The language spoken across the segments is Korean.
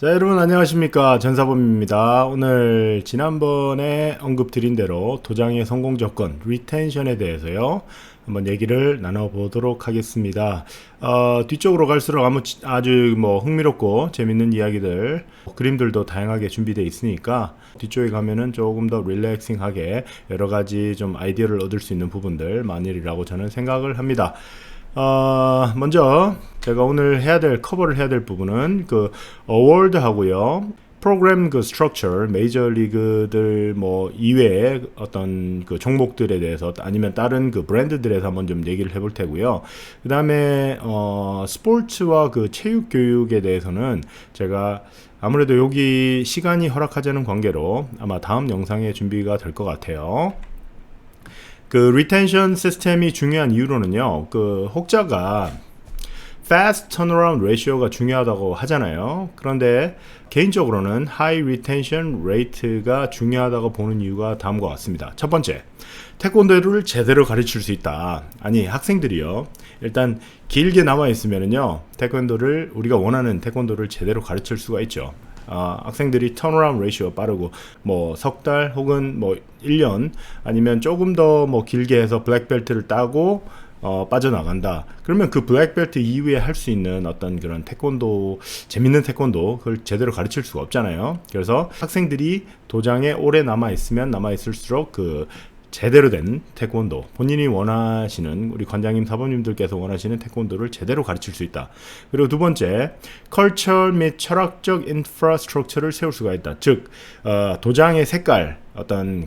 자, 여러분 안녕하십니까. 전사범입니다. 오늘 지난번에 언급드린 대로 도장의 성공 조건, 리텐션에 대해서요. 한번 얘기를 나눠보도록 하겠습니다. 뒤쪽으로 갈수록 아주 흥미롭고 재밌는 이야기들, 그림들도 다양하게 준비되어 있으니까 뒤쪽에 가면은 조금 더 릴렉싱하게 여러 가지 좀 아이디어를 얻을 수 있는 부분들 많으리라고 저는 생각을 합니다. 먼저 제가 오늘 커버를 해야 될 부분은 그 어워드 하고요. 프로그램 그 스트럭처, 메이저 리그들 이외에 어떤 그 종목들에 대해서 아니면 다른 그 브랜드들에서 한번 좀 얘기를 해볼 테고요. 그 다음에 스포츠와 그 체육 교육에 대해서는 제가 아무래도 여기 시간이 허락하지 않은 관계로 아마 다음 영상에 준비가 될 것 같아요. 그 리텐션 시스템이 중요한 이유로는요. 그 혹자가 fast turnaround ratio가 중요하다고 하잖아요. 그런데 개인적으로는 high retention rate가 중요하다고 보는 이유가 다음과 같습니다. 첫 번째, 태권도를 제대로 가르칠 수 있다. 아니, 학생들이요. 일단 길게 남아 있으면은요. 우리가 원하는 태권도를 제대로 가르칠 수가 있죠. 학생들이 턴어라운드 레이시오가 빠르고 석 달 혹은 1년 아니면 조금 더 길게 해서 블랙벨트를 따고 빠져나간다. 그러면 그 블랙벨트 이후에 할 수 있는 어떤 그런 태권도, 재밌는 태권도 그걸 제대로 가르칠 수가 없잖아요. 그래서 학생들이 도장에 오래 남아있으면 남아있을수록 그 제대로 된 태권도, 본인이 원하시는, 우리 관장님, 사범님들께서 원하시는 태권도를 제대로 가르칠 수 있다. 그리고 두 번째, 컬처 및 철학적 인프라스트럭처를 세울 수가 있다. 즉, 도장의 색깔,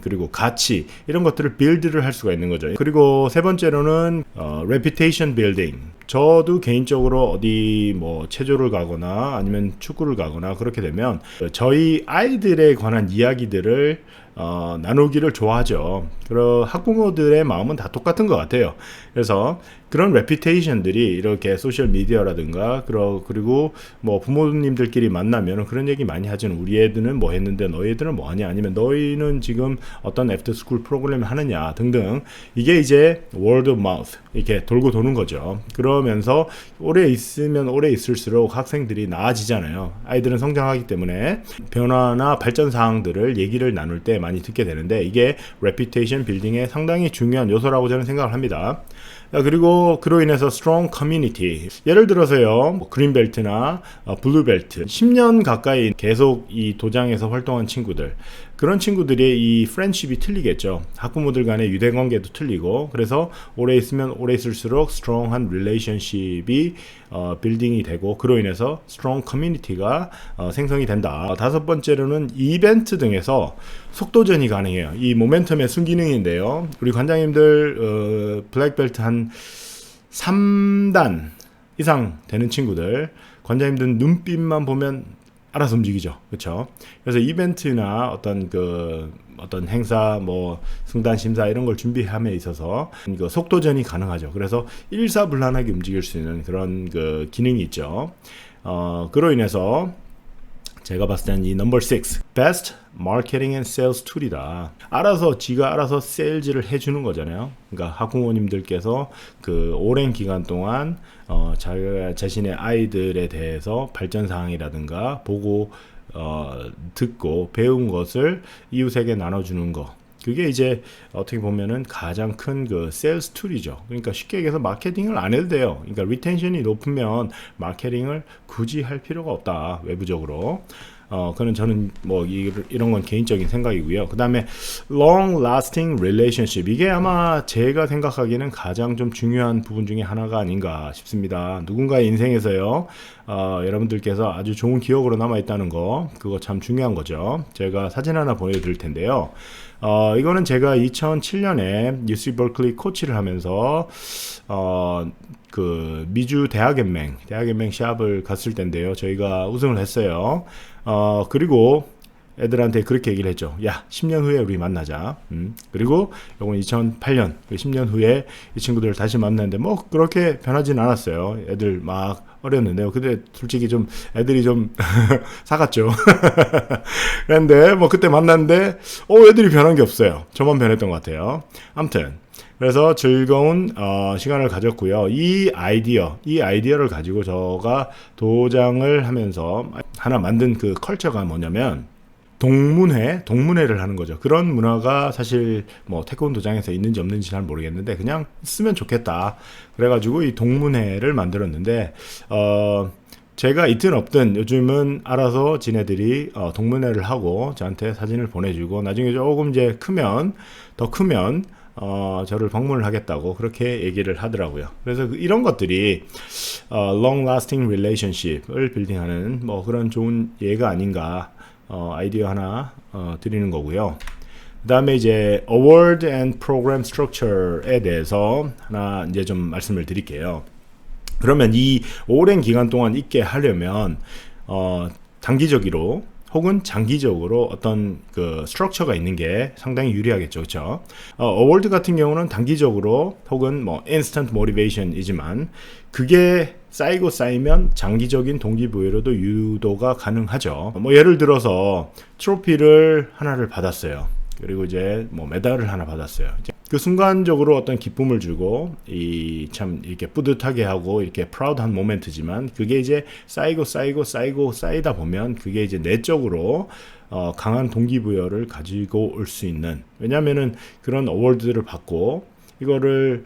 그리고 가치, 이런 것들을 빌드를 할 수가 있는 거죠. 그리고 세 번째로는 reputation building. 저도 개인적으로 어디 체조를 가거나 아니면 축구를 가거나 그렇게 되면 저희 아이들에 관한 이야기들을 나누기를 좋아하죠. 그리고 학부모들의 마음은 다 똑같은 것 같아요. 그래서 그런 레피테이션들이 이렇게 소셜 미디어라든가 그리고 부모님들끼리 만나면 그런 얘기 많이 하죠. 우리 애들은 뭐 했는데 너희 애들은 뭐 하냐, 아니면 너희는 지금 어떤 애프터스쿨 프로그램을 하느냐 등등. 이게 이제 word of mouth 이렇게 돌고 도는 거죠. 그러면서 오래 있을수록 학생들이 나아지잖아요. 아이들은 성장하기 때문에 변화나 발전 사항들을 얘기를 나눌 때 많이 듣게 되는데, 이게 reputation 빌딩의 상당히 중요한 요소라고 저는 생각을 합니다. 그리고 그로 인해서 strong community, 예를 들어서요, 그린벨트나 블루벨트 10년 가까이 계속 이 도장에서 활동한 친구들, 그런 친구들의 이 프렌십이 틀리겠죠. 학부모들 간의 유대관계도 틀리고, 그래서 오래 있으면 오래 있을수록 strong한 relationship이 빌딩이 되고, 그로 인해서 strong community가 생성이 된다. 다섯 번째로는 이벤트 등에서 속도전이 가능해요. 이 모멘텀의 순기능인데요. 우리 관장님들 블랙벨트 한 3단 이상 되는 친구들, 관장님들 눈빛만 보면 알아서 움직이죠. 그렇죠? 그래서 이벤트나 어떤 행사, 승단 심사 이런 걸 준비함에 있어서 그 속도전이 가능하죠. 그래서 일사불란하게 움직일 수 있는 그런 그 기능이 있죠. 그로 인해서 제가 봤을 때는 이 넘버 6, Best Marketing and Sales Tool이다. 지가 알아서 세일즈를 해주는 거잖아요. 그러니까 학부모님들께서 그 오랜 기간 동안 자신의 아이들에 대해서 발전 사항이라든가 보고 듣고 배운 것을 이웃에게 나눠주는 거. 그게 이제 어떻게 보면은 가장 큰 그 세일즈 툴이죠. 그러니까 쉽게 얘기해서 마케팅을 안 해도 돼요. 그러니까 리텐션이 높으면 마케팅을 굳이 할 필요가 없다. 외부적으로. 그는 저는 이런 건 개인적인 생각이고요. 그 다음에 long lasting relationship, 이게 아마 제가 생각하기에는 가장 좀 중요한 부분 중에 하나가 아닌가 싶습니다. 누군가의 인생에서요, 여러분들께서 아주 좋은 기억으로 남아있다는 거, 그거 참 중요한 거죠. 제가 사진 하나 보여드릴 텐데요. 이거는 제가 2007년에 UC 버클리 코치를 하면서 그 미주 대학연맹 시합을 갔을 때인데요. 저희가 우승을 했어요. 그리고 애들한테 그렇게 얘기를 했죠. 야, 10년 후에 우리 만나자. 그리고 요건 2008년, 10년 후에 이 친구들을 다시 만났는데 그렇게 변하진 않았어요. 애들 막 어렸는데요. 근데 솔직히 좀 애들이 좀 사갔죠. 그런데 그때 만났는데 애들이 변한 게 없어요. 저만 변했던 것 같아요. 아무튼 그래서 즐거운 시간을 가졌고요. 이 아이디어를 가지고 저가 도장을 하면서 하나 만든 그 컬처가 뭐냐면 동문회를 하는 거죠. 그런 문화가 사실 뭐 태권도장에서 있는지 없는지 잘 모르겠는데 그냥 있으면 좋겠다. 그래가지고 이 동문회를 만들었는데 제가 있든 없든 요즘은 알아서 지네들이 동문회를 하고 저한테 사진을 보내주고 나중에 조금 이제 더 크면 저를 방문을 하겠다고 그렇게 얘기를 하더라고요. 그래서 이런 것들이 long lasting relationship을 빌딩하는 뭐 그런 좋은 예가 아닌가 아이디어 하나 드리는 거고요. 그 다음에 이제 award and program structure에 대해서 하나 이제 좀 말씀을 드릴게요. 그러면 이 오랜 기간 동안 있게 하려면 단기적으로 혹은 장기적으로 어떤 그 스트럭처가 있는 게 상당히 유리하겠죠. 그렇죠? 어워드 같은 경우는 단기적으로 혹은 뭐 인스턴트 모티베이션이지만 그게 쌓이면 장기적인 동기부여로도 유도가 가능하죠. 뭐 예를 들어서 트로피를 하나를 받았어요. 그리고 이제 뭐 메달을 하나 받았어요. 그 순간적으로 어떤 기쁨을 주고 이 참 이렇게 뿌듯하게 하고 이렇게 프라우드한 모멘트지만 그게 이제 쌓이다 보면 그게 이제 내적으로 강한 동기부여를 가지고 올 수 있는, 왜냐면은 그런 어워드를 받고 이거를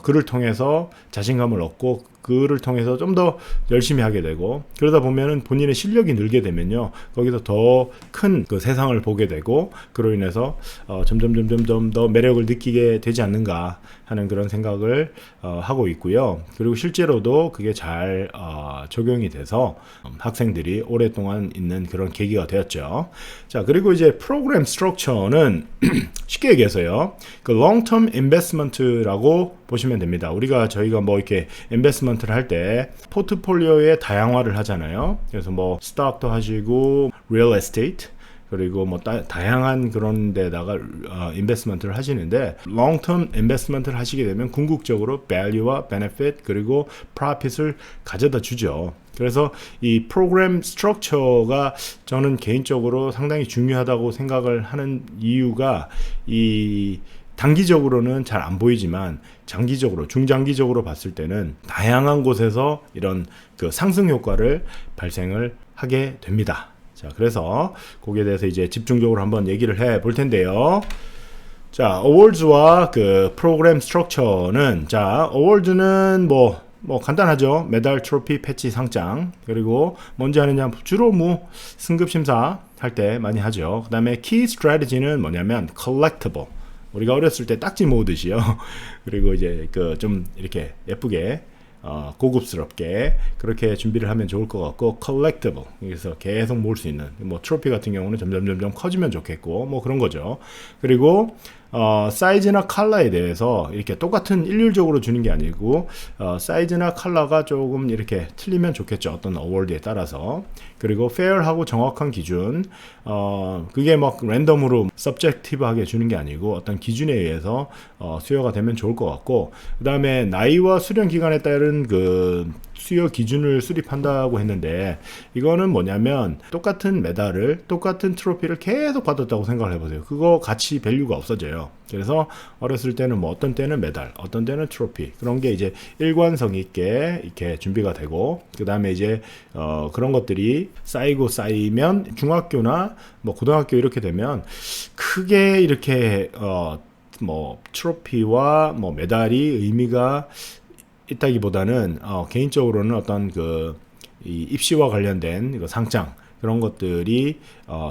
그를 통해서 자신감을 얻고 그를 통해서 좀 더 열심히 하게 되고 그러다 보면은 본인의 실력이 늘게 되면요 거기서 더 큰 그 세상을 보게 되고 그로 인해서 점점 더 매력을 느끼게 되지 않는가 하는 그런 생각을 하고 있고요. 그리고 실제로도 그게 잘 적용이 돼서 학생들이 오랫동안 있는 그런 계기가 되었죠. 자, 그리고 이제 프로그램 스트럭처는 쉽게 얘기해서요, 그 long-term investment라고 보시면 됩니다. 저희가 뭐 이렇게 인베스트먼트를 할 때 포트폴리오의 다양화를 하잖아요. 그래서 뭐 스톡도 하시고 real estate 그리고 뭐 다양한 그런 데다가 인베스트먼트를 하시는데 long-term 인베스트먼트를 하시게 되면 궁극적으로 value와 benefit 그리고 profit을 가져다 주죠. 그래서 이 프로그램 스트럭처가 저는 개인적으로 상당히 중요하다고 생각을 하는 이유가 이 단기적으로는 잘 안 보이지만 장기적으로, 중장기적으로 봤을 때는 다양한 곳에서 이런 그 상승 효과를 발생을 하게 됩니다. 자, 그래서 거기에 대해서 이제 집중적으로 한번 얘기를 해 볼 텐데요. 자, 어워즈와 그 프로그램 스트럭처는, 자, 어워즈는 뭐 간단하죠. 메달, 트로피, 패치, 상장. 그리고 뭔지 아느냐, 주로 뭐 승급 심사 할 때 많이 하죠. 그 다음에 키 스트래티지는 뭐냐면 collectible. 우리가 어렸을 때 딱지 모으듯이요. 그리고 이제 그 좀 이렇게 예쁘게 고급스럽게 그렇게 준비를 하면 좋을 것 같고, collectible, 그래서 계속 모을 수 있는 뭐 트로피 같은 경우는 점점 커지면 좋겠고 뭐 그런 거죠. 그리고 사이즈나 컬러에 대해서 이렇게 똑같은 일률적으로 주는 게 아니고 사이즈나 컬러가 조금 이렇게 틀리면 좋겠죠. 어떤 어워드에 따라서. 그리고 페어하고 정확한 기준, 그게 막 랜덤으로 서브젝티브하게 주는 게 아니고 어떤 기준에 의해서 수여가 되면 좋을 것 같고, 그 다음에 나이와 수련 기간에 따른 그 수요 기준을 수립한다고 했는데, 이거는 뭐냐면 똑같은 메달을, 똑같은 트로피를 계속 받았다고 생각을 해보세요. 그거 가치 밸류가 없어져요. 그래서 어렸을 때는 뭐 어떤 때는 메달, 어떤 때는 트로피, 그런 게 이제 일관성 있게 이렇게 준비가 되고, 그 다음에 이제 그런 것들이 쌓이면 중학교나 뭐 고등학교 이렇게 되면 크게 이렇게 뭐 트로피와 뭐 메달이 의미가 있다기보다는 개인적으로는 어떤 이 입시와 관련된 그 상장, 그런 것들이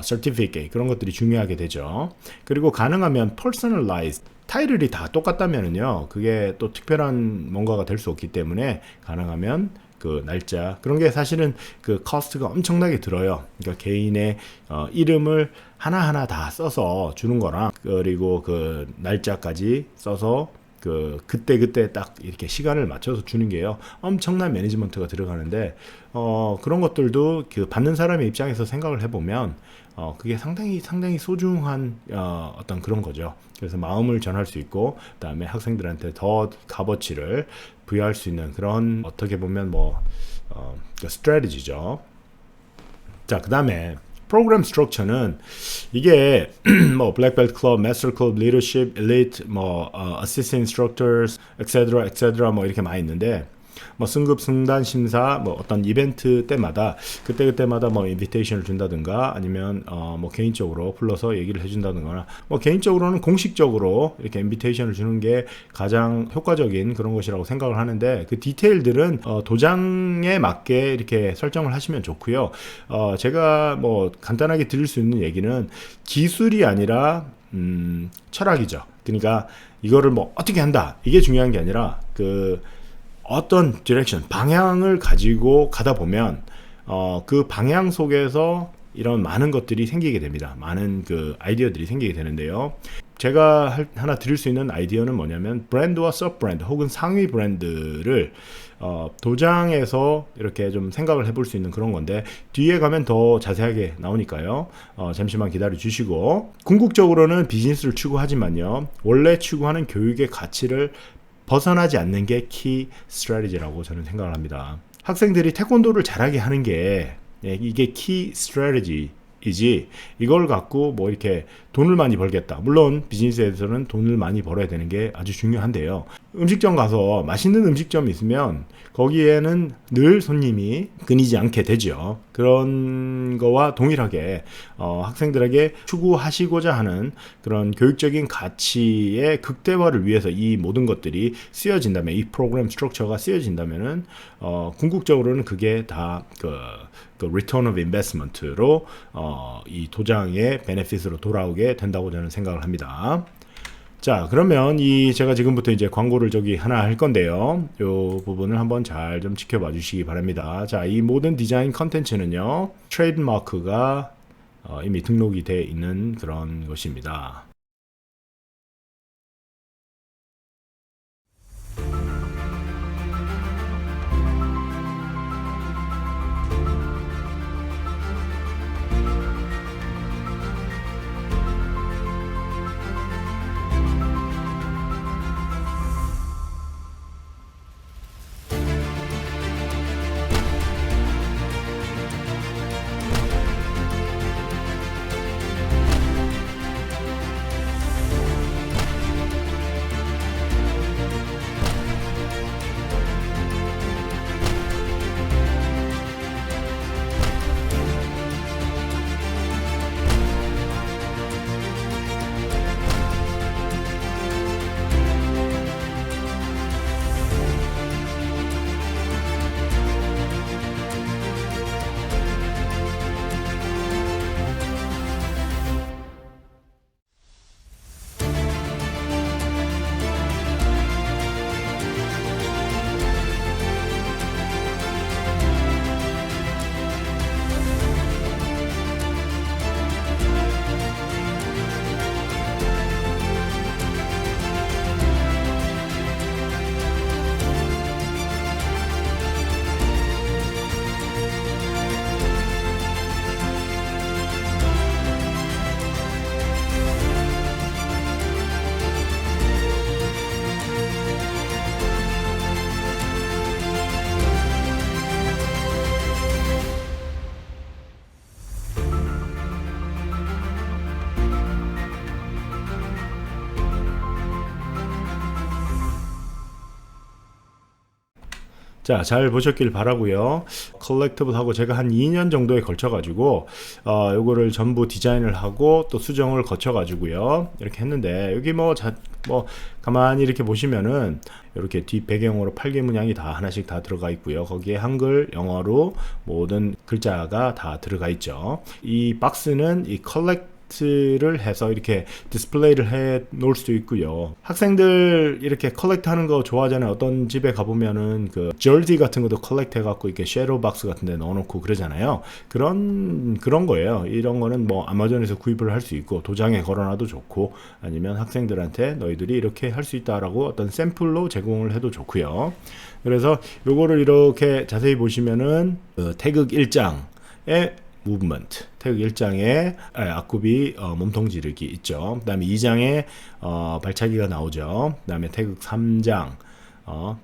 certificate, 그런 것들이 중요하게 되죠. 그리고 가능하면 personalize, 타이틀이 다 똑같다면은요 그게 또 특별한 뭔가가 될 수 없기 때문에 가능하면 그 날짜, 그런 게 사실은 그 커스트가 엄청나게 들어요. 그러니까 개인의 이름을 하나하나 다 써서 주는 거랑, 그리고 그 날짜까지 써서 그때 딱 이렇게 시간을 맞춰서 주는 게요 엄청난 매니지먼트가 들어가는데, 그런 것들도 그 받는 사람의 입장에서 생각을 해보면 그게 상당히 소중한 어떤 그런 거죠. 그래서 마음을 전할 수 있고, 그다음에 학생들한테 더 값어치를 부여할 수 있는 그런, 어떻게 보면 뭐 스트래티지죠. 자, 그다음에 프로그램 스트럭처는 이게 뭐 블랙벨트 클럽, 마스터 클럽, 리더십, 엘리트, 뭐 어시스턴트 인스트럭터스, etc. etc. 뭐 이렇게 많이 있는데 뭐 승급, 승단, 심사, 뭐 어떤 이벤트 때마다 그때마다 뭐 인비테이션을 준다든가 아니면 뭐 개인적으로 불러서 얘기를 해준다든가 뭐 개인적으로는 공식적으로 이렇게 인비테이션을 주는 게 가장 효과적인 그런 것이라고 생각을 하는데 그 디테일들은 도장에 맞게 이렇게 설정을 하시면 좋고요. 제가 뭐 간단하게 드릴 수 있는 얘기는 기술이 아니라 철학이죠. 그러니까 이거를 뭐 어떻게 한다 이게 중요한 게 아니라 그 어떤 디렉션, 방향을 가지고 가다 보면 그 방향 속에서 이런 많은 것들이 생기게 됩니다. 많은 그 아이디어들이 생기게 되는데요. 제가 하나 드릴 수 있는 아이디어는 뭐냐면 브랜드와 서브 브랜드 혹은 상위 브랜드를 도장에서 이렇게 좀 생각을 해볼 수 있는 그런 건데 뒤에 가면 더 자세하게 나오니까요. 잠시만 기다려 주시고 궁극적으로는 비즈니스를 추구하지만요. 원래 추구하는 교육의 가치를 벗어나지 않는 게 키 스트래티지라고 저는 생각을 합니다. 학생들이 태권도를 잘하게 하는 게 이게 키 스트래티지이지 이걸 갖고 뭐 이렇게 돈을 많이 벌겠다. 물론 비즈니스에서는 돈을 많이 벌어야 되는 게 아주 중요한데요. 음식점 가서 맛있는 음식점이 있으면 거기에는 늘 손님이 끊이지 않게 되죠. 그런 거와 동일하게 학생들에게 추구하시고자 하는 그런 교육적인 가치의 극대화를 위해서 이 모든 것들이 쓰여진다면 이 프로그램 스트럭처가 쓰여진다면은 궁극적으로는 그게 다 그 return of investment로 이 도장의 베네핏으로 돌아오게 된다고 저는 생각을 합니다. 자, 그러면 제가 지금부터 이제 광고를 하나 할 건데요. 요 부분을 한번 잘 좀 지켜봐 주시기 바랍니다. 자, 이 모든 디자인 컨텐츠는요, 트레이드마크가 이미 등록이 돼 있는 그런 것입니다. 자, 잘 보셨길 바라고요. 컬렉티브하고 제가 한 2년 정도에 걸쳐 가지고 요거를 전부 디자인을 하고 또 수정을 거쳐 가지고요. 이렇게 했는데 여기 뭐 가만히 이렇게 보시면은 이렇게 뒷 배경으로 8개 문양이 다 하나씩 다 들어가 있고요. 거기에 한글, 영어로 모든 글자가 다 들어가 있죠. 이 박스는 이 를 해서 이렇게 디스플레이를 해 놓을 수도 있고요. 학생들 이렇게 컬렉트 하는 거 좋아하잖아요. 어떤 집에 가보면은 그 저지 같은 것도 컬렉트 해갖고 이렇게 쉐도우 박스 같은 데 넣어놓고 그러잖아요. 그런 거예요. 이런 거는 뭐 아마존에서 구입을 할 수 있고 도장에 걸어놔도 좋고 아니면 학생들한테 너희들이 이렇게 할 수 있다라고 어떤 샘플로 제공을 해도 좋고요. 그래서 요거를 이렇게 자세히 보시면은 태극 1장에 무브먼트 태극 1장에 앞굽이 몸통 지르기 있죠. 그 다음에 2장에 발차기가 나오죠. 그 다음에 태극 3장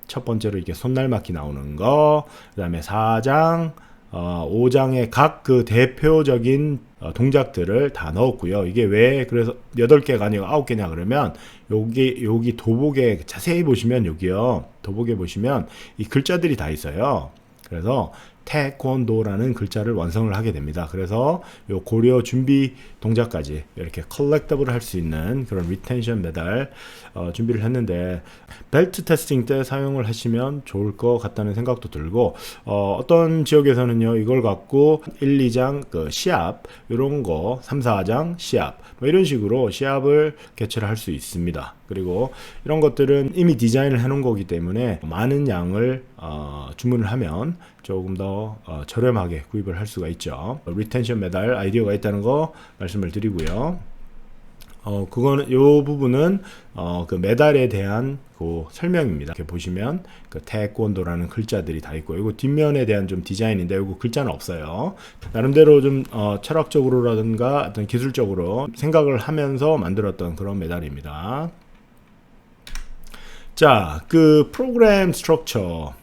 첫 번째로 이렇게 손날맞기 나오는 거, 그 다음에 4장 5장의 각 그 대표적인 동작들을 다 넣었고요. 이게 왜 그래서 8개가 아니고 9개냐 그러면 여기 도복에 자세히 보시면 여기요. 도복에 보시면 이 글자들이 다 있어요. 그래서 태권도라는 글자를 완성을 하게 됩니다. 그래서 요 고려 준비 동작까지 이렇게 컬렉터블 할 수 있는 그런 리텐션 메달 준비를 했는데 벨트 테스팅 때 사용을 하시면 좋을 것 같다는 생각도 들고 어떤 지역에서는요 이걸 갖고 1, 2장 그 시합 이런 거 3, 4장 시합 뭐 이런 식으로 시합을 개최를 할 수 있습니다. 그리고 이런 것들은 이미 디자인을 해 놓은 거기 때문에 많은 양을 주문을 하면 조금 더 저렴하게 구입을 할 수가 있죠. 리텐션 메달 아이디어가 있다는 거 말씀을 드리고요. 그거는 요 부분은 그 메달에 대한 그 설명입니다. 이렇게 보시면 그 태권도라는 글자들이 다 있고 이거 뒷면에 대한 좀 디자인인데 이거 글자는 없어요. 나름대로 좀 철학적으로라든가 어떤 기술적으로 생각을 하면서 만들었던 그런 메달입니다. 자, 그 프로그램 스트럭처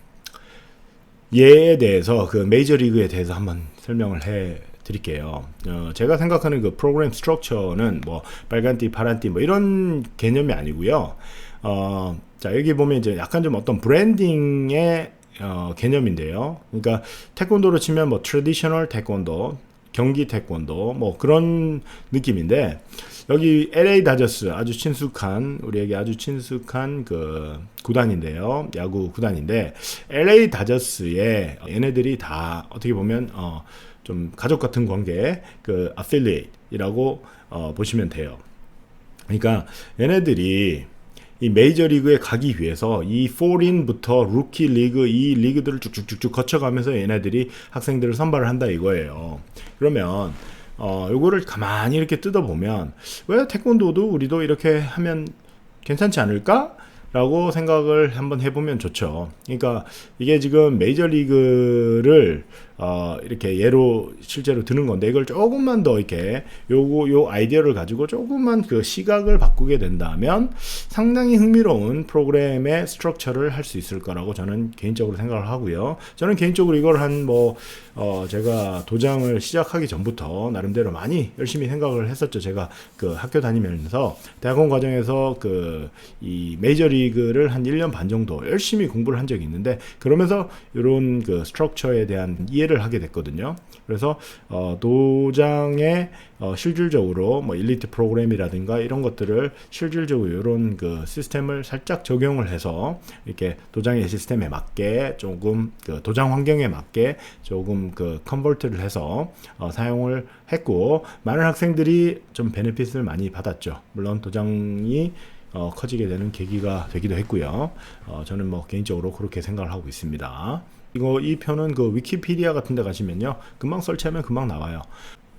얘에 대해서 그 메이저 리그에 대해서 한번 설명을 해 드릴게요. 제가 생각하는 그 프로그램 스트럭처는 뭐 빨간띠, 파란띠 뭐 이런 개념이 아니고요. 자, 여기 보면 이제 약간 좀 어떤 브랜딩의 개념인데요. 그러니까 태권도로 치면 뭐 트래디셔널 태권도, 경기 태권도 뭐 그런 느낌인데 여기 LA 다저스 아주 친숙한 우리에게 아주 친숙한 그 구단인데요. 야구 구단인데 LA 다저스에 얘네들이 다 어떻게 보면 좀 가족 같은 관계 그 affiliate이라고 보시면 돼요. 그러니까 얘네들이 이 메이저리그에 가기 위해서 이 포린부터 루키 리그 이 리그들을 쭉쭉쭉쭉 거쳐가면서 얘네들이 학생들을 선발을 한다 이거예요. 그러면 요거를 가만히 이렇게 뜯어보면 왜 태권도도 우리도 이렇게 하면 괜찮지 않을까? 라고 생각을 한번 해보면 좋죠. 그러니까 이게 지금 메이저리그를 이렇게 예로 실제로 드는 건데 이걸 조금만 더 이렇게 요 아이디어를 가지고 조금만 그 시각을 바꾸게 된다면 상당히 흥미로운 프로그램의 스트럭처를 할 수 있을 거라고 저는 개인적으로 생각을 하고요. 저는 개인적으로 이걸 제가 도장을 시작하기 전부터 나름대로 많이 열심히 생각을 했었죠. 제가 그 학교 다니면서 대학원 과정에서 이 메이저리그를 한 1년 반 정도 열심히 공부를 한 적이 있는데 그러면서 이런 그 스트럭처에 대한 이해를 하게 됐거든요. 그래서 도장에 실질적으로 뭐 일리트 프로그램이라든가 이런 것들을 실질적으로 이런 그 시스템을 살짝 적용을 해서 이렇게 도장의 시스템에 맞게 조금 그 도장 환경에 맞게 조금 그 컨버트를 해서 사용을 했고 많은 학생들이 좀 베네핏을 많이 받았죠. 물론 도장이 커지게 되는 계기가 되기도 했고요. 저는 뭐 개인적으로 그렇게 생각을 하고 있습니다. 이 편은 그 위키피디아 같은 데 가시면요. 금방 설치하면 금방 나와요.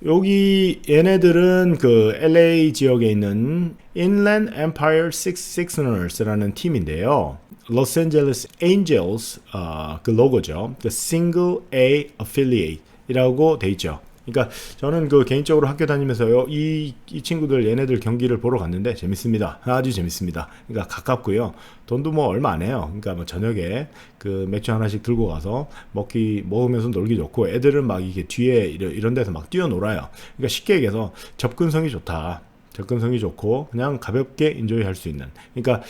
여기 얘네들은 그 LA 지역에 있는 Inland Empire Sixers-라는 팀인데요. 로스앤젤레스 엔젤스 그 로고죠. 그 Single A Affiliate 이라고 돼 있죠. 그러니까 저는 그 개인적으로 학교 다니면서요 이 친구들 얘네들 경기를 보러 갔는데 재밌습니다. 아주 재밌습니다. 그러니까 가깝고요. 돈도 뭐 얼마 안 해요. 그러니까 뭐 저녁에 그 맥주 하나씩 들고 가서 먹으면서 놀기 좋고 애들은 막 이게 뒤에 이런 데서 막 뛰어놀아요. 그러니까 쉽게 얘기해서 접근성이 좋다. 접근성이 좋고 그냥 가볍게 인조이 할 수 있는 그러니까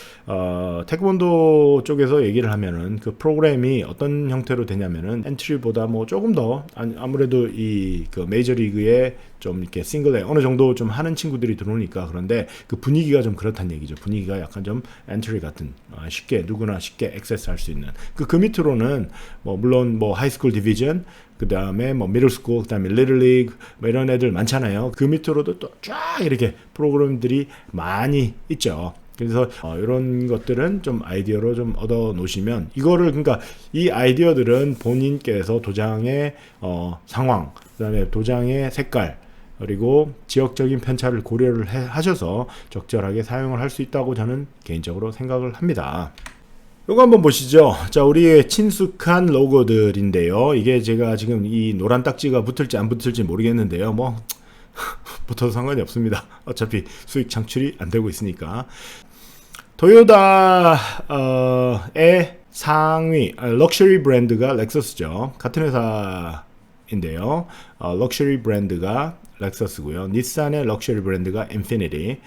태권도 쪽에서 얘기를 하면은 그 프로그램이 어떤 형태로 되냐면은 엔트리보다 뭐 조금 더 아무래도 이 그 메이저리그에 좀 이렇게 싱글에 어느 정도 좀 하는 친구들이 들어오니까 그런데 그 분위기가 좀 그렇다는 얘기죠. 분위기가 약간 좀 엔트리 같은 쉽게 누구나 쉽게 액세스 할 수 있는 그 밑으로는 뭐 물론 뭐 하이스쿨 디비전 그 다음에 뭐 미들스쿨, 그 다음에 리틀리그 뭐 이런 애들 많잖아요. 그 밑으로도 또 쫙 이렇게 프로그램들이 많이 있죠. 그래서 이런 것들은 좀 아이디어로 좀 얻어 놓으시면 이거를 그러니까 이 아이디어들은 본인께서 도장의 상황, 그 다음에 도장의 색깔 그리고 지역적인 편차를 고려를 하셔서 적절하게 사용을 할 수 있다고 저는 개인적으로 생각을 합니다. 이거 한번 보시죠. 자, 우리의 친숙한 로고들인데요. 이게 제가 지금 이 노란 딱지가 붙을지 안 붙을지 모르겠는데요. 뭐 붙어도 상관이 없습니다. 어차피 수익 창출이 안 되고 있으니까. 토요타의 상위 럭셔리 브랜드가 렉서스죠. 같은 회사인데요. 럭셔리 브랜드가 렉서스고요. 닛산의 럭셔리 브랜드가 인피니티,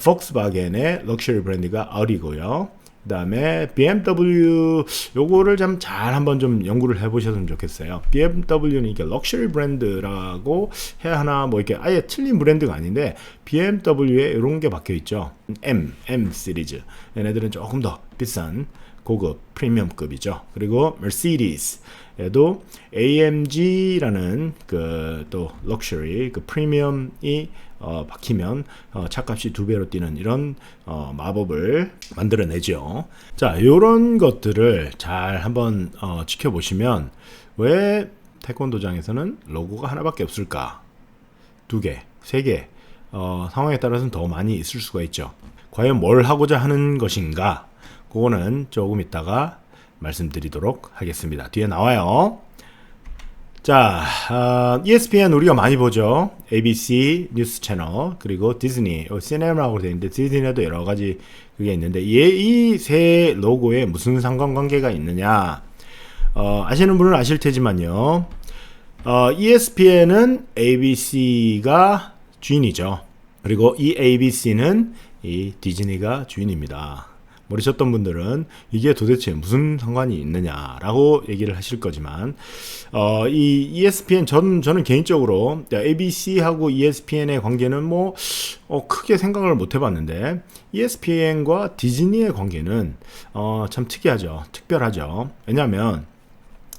폭스바겐의 럭셔리 브랜드가 아우디고요. 그 다음에 BMW, 요거를 잘 한번 좀 연구를 해보셨으면 좋겠어요. BMW는 이게 럭셔리 브랜드라고 해야 하나, 뭐 이렇게 아예 틀린 브랜드가 아닌데, BMW에 이런 게 박혀 있죠. M 시리즈. 얘네들은 조금 더 비싼 고급 프리미엄급이죠. 그리고 메르세디스에도 AMG라는 그 또 럭셔리 그 프리미엄이 박히면 차값이 2배로 뛰는 이런 마법을 만들어내죠. 자, 이런 것들을 잘 한번 지켜보시면 왜 태권도장에서는 로고가 하나밖에 없을까? 2개, 3개 상황에 따라서는 더 많이 있을 수가 있죠. 과연 뭘 하고자 하는 것인가? 그거는 조금 이따가 말씀드리도록 하겠습니다. 뒤에 나와요. 자, ESPN 우리가 많이 보죠. ABC 뉴스 채널, 그리고 디즈니, 시네마라고 되어 있는데 디즈니에도 여러 가지 그게 있는데 이 세 로고에 무슨 상관관계가 있느냐? 아시는 분은 아실 테지만요. ESPN은 ABC가 주인이죠. 그리고 이 ABC는 이 디즈니가 주인입니다. 모르셨던 분들은 이게 도대체 무슨 상관이 있느냐라고 얘기를 하실 거지만 이 ESPN 저는 개인적으로 ABC하고 ESPN의 관계는 뭐 크게 생각을 못 해봤는데 ESPN과 디즈니의 관계는 참 특이하죠. 특별하죠. 왜냐하면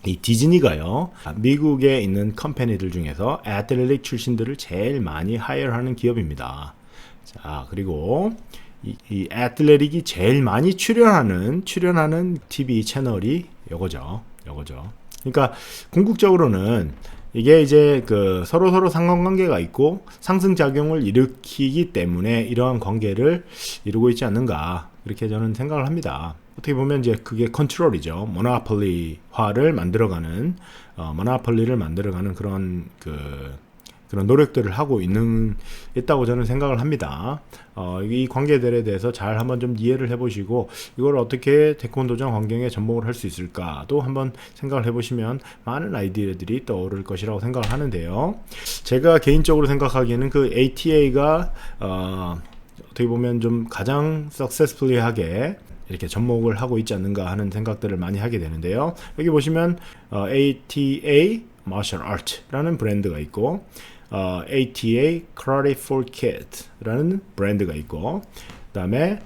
이 디즈니가요, 미국에 있는 컴퍼니들 중에서 애틀레틱 출신들을 제일 많이 하이어하는 기업입니다. 자, 그리고 이 애틀레틱이 제일 많이 출연하는 TV 채널이 요거죠. 그러니까 궁극적으로는 이게 이제 그 서로 상관관계가 있고 상승작용을 일으키기 때문에 이러한 관계를 이루고 있지 않는가, 이렇게 저는 생각을 합니다. 어떻게 보면 이제 그게 컨트롤이죠. 모노폴리화를 만들어가는 모노폴리를 만들어가는 그런 그런 노력들을 하고 있다고 저는 생각을 합니다. 이 관계들에 대해서 잘 한번 좀 이해를 해보시고 이걸 어떻게 태권도장 환경에 접목을 할 수 있을까도 한번 생각을 해보시면 많은 아이디어들이 떠오를 것이라고 생각을 하는데요. 제가 개인적으로 생각하기에는 그 ATA가 어떻게 보면 좀 가장 successfully하게 이렇게 접목을 하고 있지 않는가 하는 생각들을 많이 하게 되는데요. 여기 보시면 ATA Martial Art라는 브랜드가 있고 ATA Karate for Kids라는 브랜드가 있고 그 다음에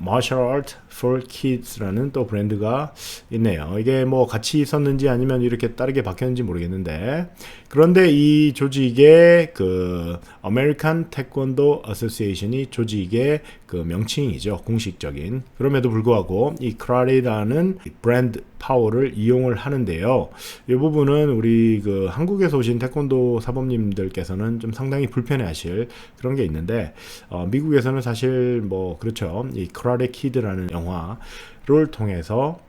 Martial Art for Kids라는 또 브랜드가 있네요. 이게 뭐 같이 있었는지 아니면 이렇게 다르게 바뀌었는지 모르겠는데, 그런데 이 조직의 그 American Taekwondo Association이 조직의 그 명칭이죠. 공식적인. 그럼에도 불구하고 이 카라테라는 브랜드 파워를 이용을 하는데요. 이 부분은 우리 그 한국에서 오신 태권도 사범님들께서는 좀 상당히 불편해하실 그런 게 있는데, 미국에서는 사실 뭐 그렇죠. 이 카라테 키드라는 영화를 통해서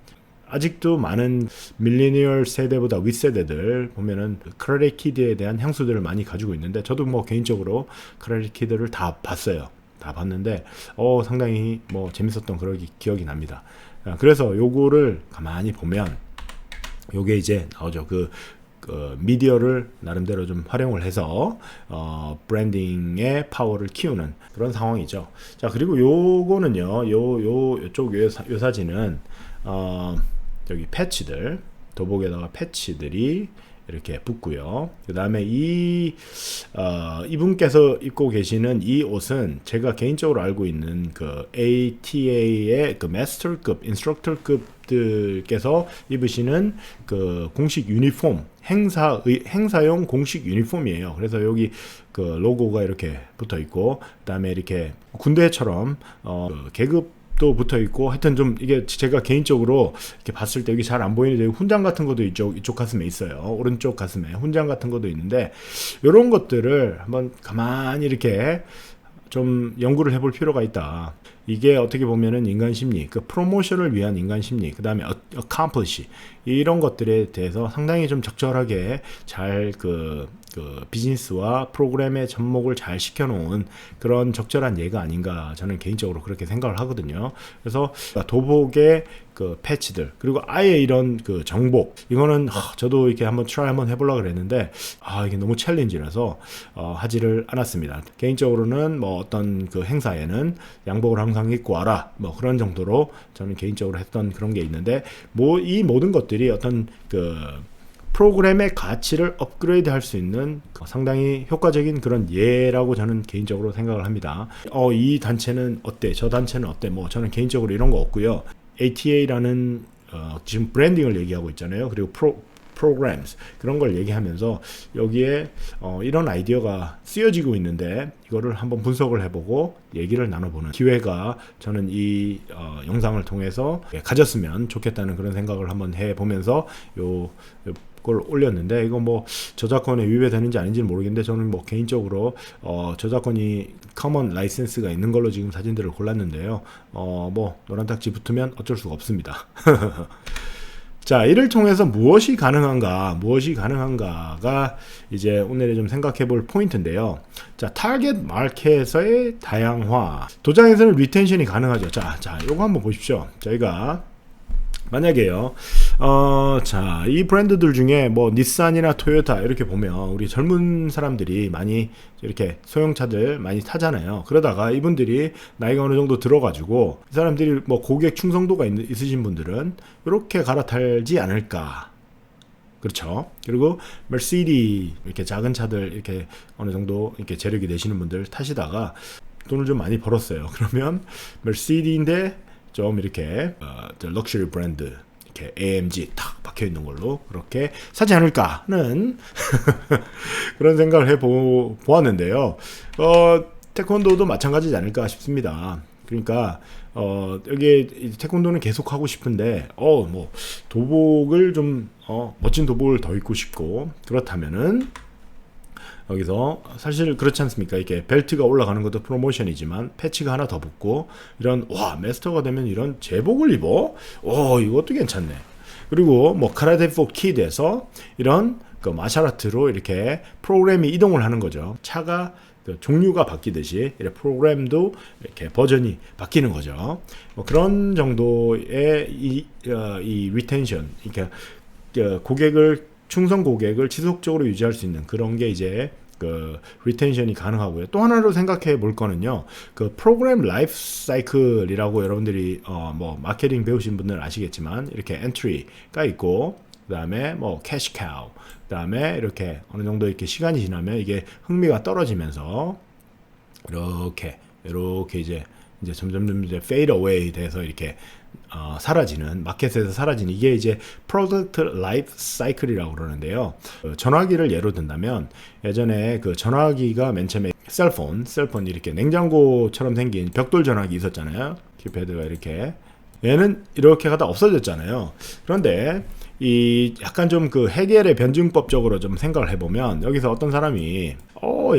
아직도 많은 밀레니얼 세대보다 윗세대들 보면은 카라테 키드에 대한 향수들을 많이 가지고 있는데, 저도 뭐 개인적으로 카라테 키드를 다 봤어요. 다 봤는데 상당히 뭐 재밌었던 그런 기억이 납니다. 그래서 요거를 가만히 보면 요게 이제 나오죠. 그 미디어를 나름대로 좀 활용을 해서 브랜딩의 파워를 키우는 그런 상황이죠. 자, 그리고 요거는요, 요쪽 요 사진은 여기 패치들, 도복에다가 패치들이 이렇게 붙고요. 그 다음에 이분께서 입고 계시는 이 옷은 제가 개인적으로 알고 있는 그 ATA의 그 마스터급, 인스트럭터급들께서 입으시는 그 공식 유니폼, 행사용 공식 유니폼이에요. 그래서 여기 그 로고가 이렇게 붙어 있고, 그 다음에 이렇게 군대처럼 계급 또 붙어 있고, 하여튼 좀 이게 제가 개인적으로 이렇게 봤을 때 여기 잘 안 보이는데 훈장 같은 것도 이쪽 가슴에 있어요. 오른쪽 가슴에 훈장 같은 것도 있는데, 이런 것들을 한번 가만히 이렇게 좀 연구를 해볼 필요가 있다. 이게 어떻게 보면은 인간 심리, 그 프로모션을 위한 인간 심리, 그 다음에 accomplish 이런 것들에 대해서 상당히 좀 적절하게 잘 그 비즈니스와 프로그램의 접목을 잘 시켜놓은 그런 적절한 예가 아닌가 저는 개인적으로 그렇게 생각을 하거든요. 그래서 도복의 그 패치들 그리고 아예 이런 그 정복 이거는 저도 이렇게 한번 트라이 한번 해보려고 그랬는데 이게 너무 챌린지라서 하지를 않았습니다. 개인적으로는 뭐 어떤 그 행사에는 양복을 항상 입고 와라 뭐 그런 정도로 저는 개인적으로 했던 그런 게 있는데 뭐 이 모든 것들이 어떤 그 프로그램의 가치를 업그레이드 할 수 있는 상당히 효과적인 그런 예라고 저는 개인적으로 생각을 합니다. 이 단체는 어때? 저 단체는 어때? 뭐 저는 개인적으로 이런 거 없고요. ATA라는 지금 브랜딩을 얘기하고 있잖아요. 그리고 programs 그런 걸 얘기하면서 여기에 이런 아이디어가 쓰여지고 있는데 이거를 한번 분석을 해보고 얘기를 나눠보는 기회가 저는 이 영상을 통해서 가졌으면 좋겠다는 그런 생각을 한번 해보면서 걸 올렸는데 이거 뭐 저작권에 위배되는지 아닌지는 모르겠는데 저는 뭐 개인적으로 저작권이 커먼 라이센스가 있는 걸로 지금 사진들을 골랐는데요. 뭐 노란 딱지 붙으면 어쩔 수가 없습니다. 자, 이를 통해서 무엇이 가능한가가 이제 오늘에 좀 생각해 볼 포인트인데요. 자, 타겟 마켓의 다양화. 도장에서는 리텐션이 가능하죠. 자, 요거 한번 보십시오. 저희가 만약에요, 자, 이 브랜드들 중에 뭐 닛산이나 토요타 이렇게 보면 우리 젊은 사람들이 많이 이렇게 소형차들 많이 타잖아요. 그러다가 이분들이 나이가 어느 정도 들어가지고 이 사람들이 뭐 고객 충성도가 있으신 분들은 이렇게 갈아타지 않을까. 그렇죠. 그리고 메르시디 이렇게 작은 차들 이렇게 어느 정도 이렇게 재력이 되시는 분들 타시다가 돈을 좀 많이 벌었어요. 그러면 메르시디인데 좀 이렇게 럭셔리 브랜드 이렇게 AMG 탁 박혀 있는 걸로 그렇게 사지 않을까 하는 그런 생각을 보았는데요. 태권도도 마찬가지지 않을까 싶습니다. 그러니까 여기 태권도는 계속 하고 싶은데 뭐 도복을 좀 멋진 도복을 더 입고 싶고 그렇다면은 여기서 사실 그렇지 않습니까? 이렇게 벨트가 올라가는 것도 프로모션이지만 패치가 하나 더 붙고 이런 마스터가 되면 이런 제복을 입어? 이것도 괜찮네. 그리고 뭐 카라테 포 키드에서 이런 그 마샬아트로 이렇게 프로그램이 이동을 하는 거죠. 차가 그 종류가 바뀌듯이 이렇게 프로그램도 이렇게 버전이 바뀌는 거죠. 뭐 그런 정도의 이 리텐션, 그러니까 충성 고객을 지속적으로 유지할 수 있는 그런 게 이제 그 리텐션이 가능하고요. 또 하나로 생각해 볼 거는요. 그 프로그램 라이프 사이클이라고 여러분들이 뭐 마케팅 배우신 분들은 아시겠지만 이렇게 엔트리가 있고 그다음에 뭐 캐시 카우 그다음에 이렇게 어느 정도 이렇게 시간이 지나면 이게 흥미가 떨어지면서 이렇게 이제 점점 이제 fade away 돼서 이렇게 사라지는 마켓에서 사라지는 이게 이제 프로덕트 라이프 사이클이라고 그러는데요. 전화기를 예로 든다면 예전에 그 전화기가 맨 처음에 셀폰 이렇게 냉장고처럼 생긴 벽돌 전화기 있었잖아요. 키패드가 이렇게 얘는 이렇게 가다 없어졌잖아요. 그런데 이 약간 좀 그 해겔의 변증법적으로 좀 생각을 해보면 여기서 어떤 사람이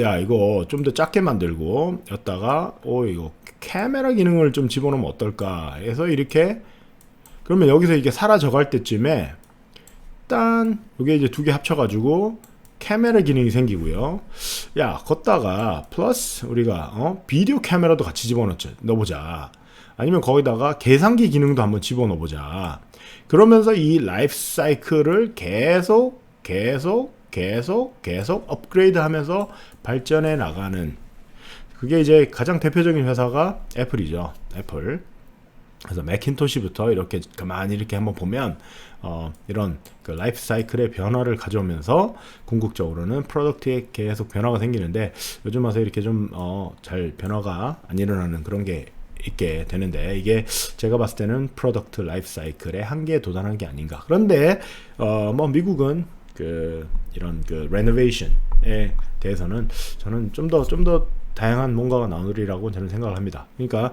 야 이거 좀 더 작게 만들고 였다가 이거 카메라 기능을 좀 집어넣으면 어떨까 해서 이렇게 그러면 여기서 이게 사라져갈 때쯤에 딴 이게 이제 두 개 합쳐가지고 카메라 기능이 생기고요. 야 걷다가 플러스 우리가 비디오 카메라도 같이 넣어보자. 아니면 거기다가 계산기 기능도 한번 집어넣어보자. 그러면서 이 라이프 사이클을 계속 업그레이드 하면서 발전해 나가는 그게 이제 가장 대표적인 회사가 애플이죠. 애플. 그래서 매킨토시부터 이렇게 가만히 이렇게 한번 보면 이런 그 라이프 사이클의 변화를 가져오면서 궁극적으로는 프로덕트에 계속 변화가 생기는데 요즘 와서 이렇게 좀 잘 변화가 안 일어나는 그런 게 있게 되는데 이게 제가 봤을 때는 프로덕트 라이프 사이클의 한계에 도달한 게 아닌가. 그런데 뭐 미국은 그 이런 그 레노베이션에 대해서는 저는 좀 더 다양한 뭔가가 나오리라고 저는 생각을 합니다. 그러니까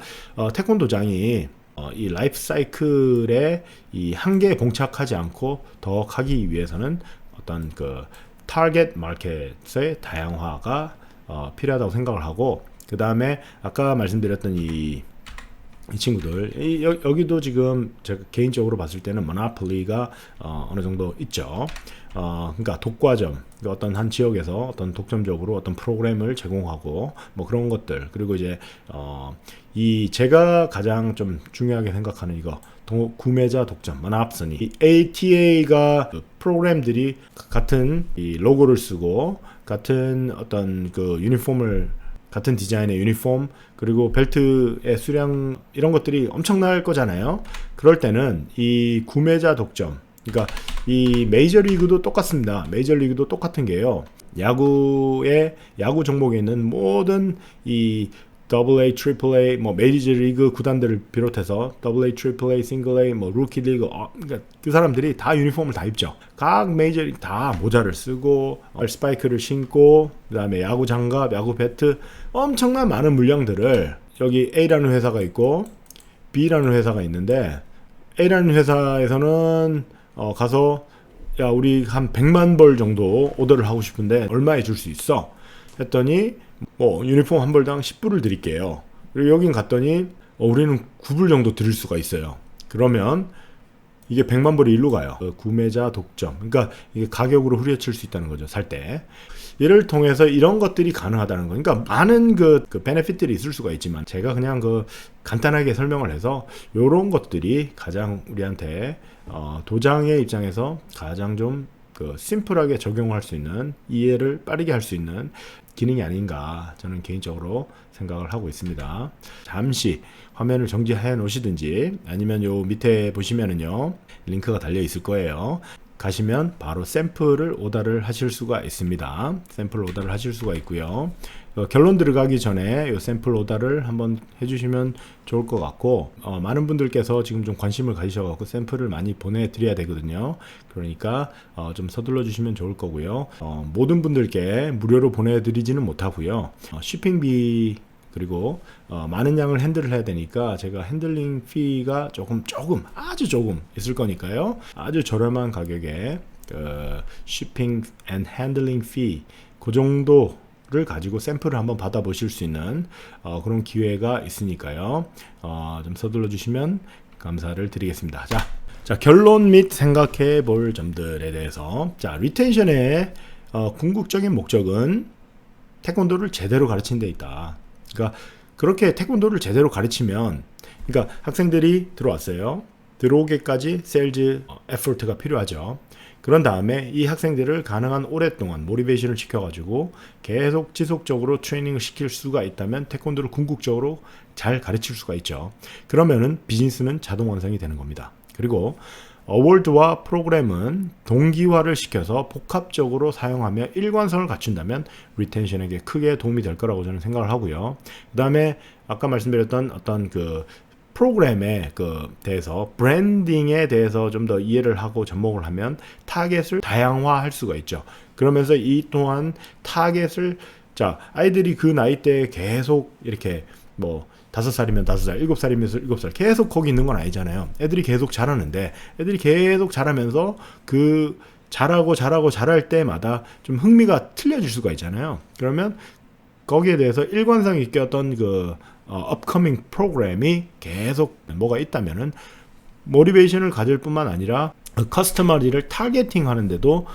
태권도장이 이 라이프 사이클의 이 한계에 봉착하지 않고 더 가기 위해서는 어떤 그 타겟 마켓의 다양화가 필요하다고 생각을 하고 그 다음에 아까 말씀드렸던 이 친구들 여기도 지금 제가 개인적으로 봤을 때는 모노폴리가 어느 정도 있죠. 그러니까 독과점, 그러니까 어떤 한 지역에서 어떤 독점적으로 어떤 프로그램을 제공하고 뭐 그런 것들. 그리고 이제 이 제가 가장 좀 중요하게 생각하는 이거 구매자 독점, 모노폴리. 이 ATA가 그 프로그램들이 같은 이 로고를 쓰고 같은 어떤 그 유니폼을, 같은 디자인의 유니폼, 그리고 벨트의 수량, 이런 것들이 엄청날 거잖아요. 그럴 때는 이 구매자 독점, 그러니까 이 메이저리그도 똑같습니다. 메이저리그도 똑같은 게요. 야구 종목에 있는 모든 이 AA, AAA, 뭐 메이저리그 구단들을 비롯해서 AA, AAA, 싱글 A, 뭐 루키 리그, 그러니까 그 사람들이 다 유니폼을 다 입죠. 각 메이저리그 다 모자를 쓰고 스파이크를 신고, 그다음에 야구 장갑, 야구 배트, 엄청난 많은 물량들을, 여기 A라는 회사가 있고 B라는 회사가 있는데, A라는 회사에서는 가서 야, 우리 한 100만 벌 정도 오더를 하고 싶은데 얼마에 줄 수 있어? 했더니 뭐 유니폼 한 벌당 10불을 드릴게요. 그리고 여긴 갔더니 우리는 9불 정도 드릴 수가 있어요. 그러면 이게 100만 벌이 일로 가요. 구매자 독점. 그러니까 이게 가격으로 후려칠 수 있다는 거죠, 살 때. 이를 통해서 이런 것들이 가능하다는 거. 그러니까 많은 그 베네핏들이 있을 수가 있지만, 제가 그냥 간단하게 설명을 해서 이런 것들이 가장 우리한테 도장의 입장에서 가장 좀 심플하게 적용할 수 있는, 이해를 빠르게 할 수 있는 기능이 아닌가, 저는 개인적으로 생각을 하고 있습니다. 잠시 화면을 정지해 놓으시든지, 아니면 요 밑에 보시면은요 링크가 달려 있을 거예요. 가시면 바로 샘플을 오더를 하실 수가 있습니다. 샘플 오더를 하실 수가 있고요. 결론 들어가기 전에 이 샘플 오더를 한번 해주시면 좋을 것 같고, 많은 분들께서 지금 좀 관심을 가지셔서 샘플을 많이 보내드려야 되거든요. 그러니까 좀 서둘러 주시면 좋을 거고요. 모든 분들께 무료로 보내드리지는 못하고요. shipping비, 그리고 많은 양을 핸들을 해야 되니까 제가 핸들링 피가 아주 조금 있을 거니까요. 아주 저렴한 가격에 shipping and handling fee, 그 정도를 가지고 샘플을 한번 받아보실 수 있는 그런 기회가 있으니까요. 좀 서둘러 주시면 감사를 드리겠습니다. 자, 결론 및 생각해 볼 점들에 대해서. 자, 리텐션의 궁극적인 목적은 태권도를 제대로 가르치는 데 있다. 그러니까 그렇게 태권도를 제대로 가르치면, 그러니까 학생들이 들어왔어요. 들어오기까지 세일즈 에포트가 필요하죠. 그런 다음에 이 학생들을 가능한 오랫동안 모티베이션을 시켜가지고 계속 지속적으로 트레이닝을 시킬 수가 있다면 태권도를 궁극적으로 잘 가르칠 수가 있죠. 그러면은 비즈니스는 자동 완성이 되는 겁니다. 그리고 어워드와 프로그램은 동기화를 시켜서 복합적으로 사용하며 일관성을 갖춘다면 리텐션에게 크게 도움이 될 거라고 저는 생각을 하고요. 그 다음에 아까 말씀드렸던 어떤 프로그램에 대해서, 브랜딩에 대해서 좀 더 이해를 하고 접목을 하면 타겟을 다양화할 수가 있죠. 그러면서 이 또한 타겟을, 자, 아이들이 그 나이 때 계속 이렇게 5살이면 5살, 7살이면 7살 계속 거기 있는 건 아니잖아요. 애들이 계속 자라는데, 애들이 계속 자라면서 잘할 때마다 좀 흥미가 틀려질 수가 있잖아요. 그러면 거기에 대해서 일관성 있게 어떤 업커밍 프로그램이 계속 뭐가 있다면은 모티베이션을 가질 뿐만 아니라 커스터머리를 타겟팅 하는데도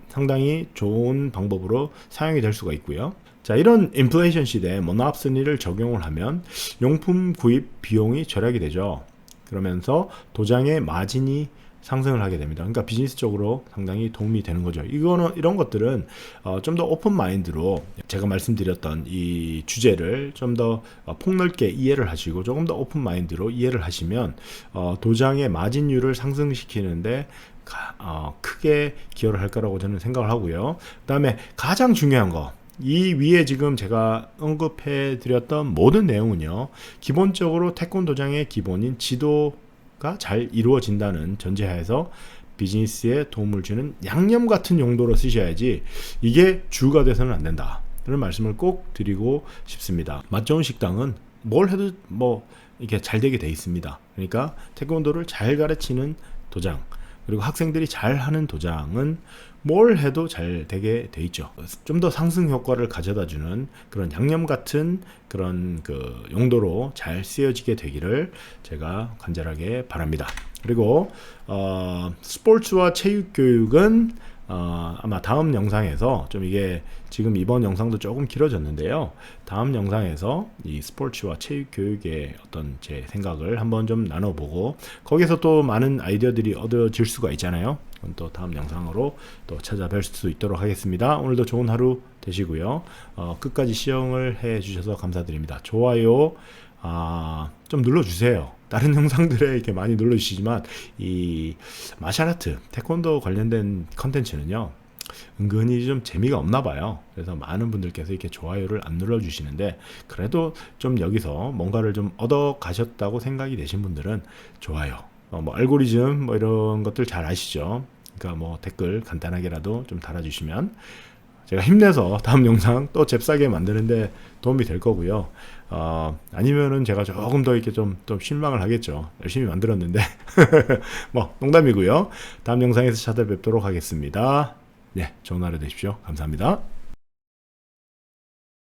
상당히 좋은 방법으로 사용이 될 수가 있고요. 자, 이런 인플레이션 시대에 모노폴리를 적용을 하면 용품 구입 비용이 절약이 되죠. 그러면서 도장의 마진이 상승을 하게 됩니다. 그러니까 비즈니스적으로 상당히 도움이 되는 거죠. 이런 것들은 좀 더 오픈 마인드로, 제가 말씀드렸던 이 주제를 좀 더 폭넓게 이해를 하시고 조금 더 오픈 마인드로 이해를 하시면 도장의 마진율을 상승시키는데 크게 기여를 할 거라고 저는 생각을 하고요. 그 다음에 가장 중요한 거, 이 위에 지금 제가 언급해 드렸던 모든 내용은요, 기본적으로 태권도장의 기본인 지도가 잘 이루어진다는 전제하에서 비즈니스에 도움을 주는 양념 같은 용도로 쓰셔야지 이게 주가 돼서는 안 된다, 그런 말씀을 꼭 드리고 싶습니다. 맛 좋은 식당은 뭘 해도 이렇게 잘 되게 돼 있습니다. 그러니까 태권도를 잘 가르치는 도장, 그리고 학생들이 잘 하는 도장은 뭘 해도 잘 되게 돼 있죠. 좀 더 상승 효과를 가져다 주는 그런 양념 같은 그런 용도로 잘 쓰여지게 되기를 제가 간절하게 바랍니다. 그리고 스포츠와 체육 교육은 아마 다음 영상에서 좀 이게 지금 이번 영상도 조금 길어졌는데요. 다음 영상에서 이 스포츠와 체육 교육의 어떤 제 생각을 한번 좀 나눠보고 거기서 또 많은 아이디어들이 얻어질 수가 있잖아요. 그럼 또 다음 영상으로 또 찾아뵐 수 있도록 하겠습니다. 오늘도 좋은 하루 되시고요. 끝까지 시청을 해 주셔서 감사드립니다. 좋아요 좀 눌러주세요. 다른 영상들에 이렇게 많이 눌러주시지만 이 마샬아트, 태권도 관련된 컨텐츠는요 은근히 좀 재미가 없나 봐요. 그래서 많은 분들께서 이렇게 좋아요를 안 눌러주시는데 그래도 좀 여기서 뭔가를 좀 얻어 가셨다고 생각이 되신 분들은 좋아요. 뭐 알고리즘 뭐 이런 것들 잘 아시죠? 그러니까 뭐 댓글 간단하게라도 좀 달아주시면 제가 힘내서 다음 영상 또 잽싸게 만드는데 도움이 될 거고요. 아니면은 제가 조금 더 이렇게 좀 실망을 하겠죠. 열심히 만들었는데. 뭐, 농담이고요. 다음 영상에서 찾아뵙도록 하겠습니다. 네, 좋은 하루 되십시오. 감사합니다.